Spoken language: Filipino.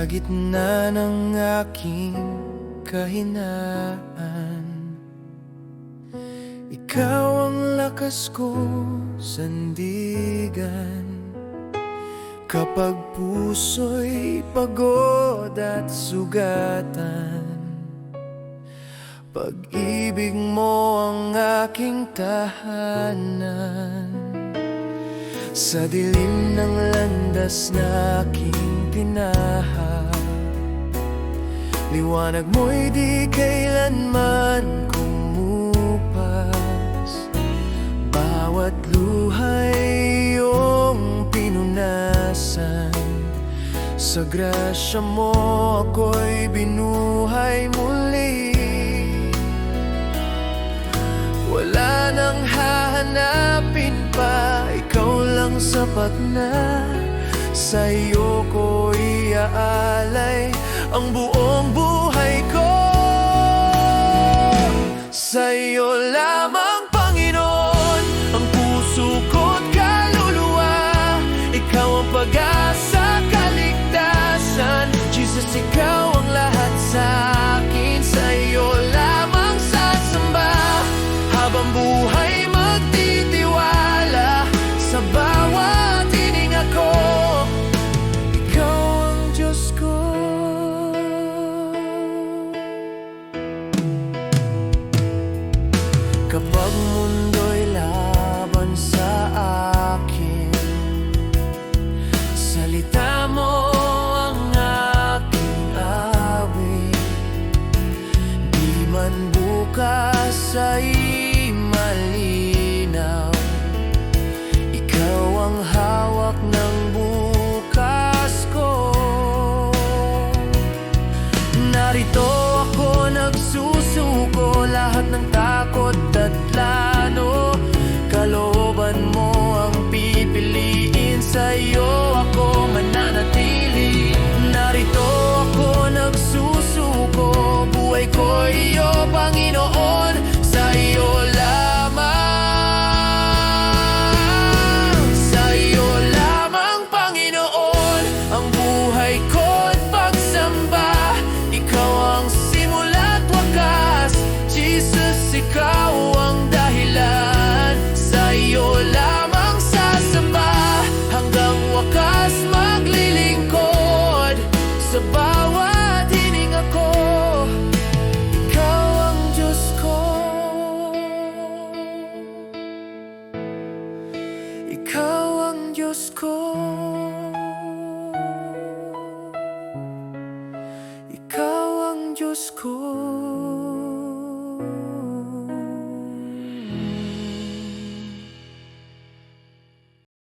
Sa gitna ng aking kahinaan, ikaw ang lakas ko, sandigan. Kapag puso'y pagod at sugatan, pag-ibig mo ang aking tahanan. Sa dilim ng landas na aking tinahak, liwanag mo'y di kailanman kumupas. Bawat luha'y iyong pinunasan, sa grasya mo ako'y binuhay muli. Wala nang hahanapin pa, ikaw lang sapat na. Sa'yo ko iaalay ang buong buhay ko. Sa'yo lamang, Panginoon, ang puso ko't kaluluwa. Ikaw ang pag-asa, kaligtasan. Jesus, ikaw ang lahat sa'kin. Sa'yo lamang sasamba, habang buhay magtitiwala. Sa bawat hininga ko, ikaw ang Diyos ko. Kapag mundo'y laban sa akin, salita mo ang aking awit. Di man bukas ay malinaw, ikaw ang hawak ng bukas ko. Narito ako nagsusuko, lahat ng takot at plano, kalooban mo ang pipiliin. Sa'yo ako mananatili. Narito ako nagsusuko, buhay ko iyo, Panginoon. Sa'yo lamang, sa'yo lamang, Panginoon, ang buhay ko't pagsamba. Ikaw ang simula't wakas, Jesus, ikaw ang dahilan. Sa'yo lamang sasamba, hanggang wakas maglilingkod. Sa bawat hininga ko, ikaw ang Diyos ko. Ikaw ang Diyos ko. Ikaw ang Diyos ko.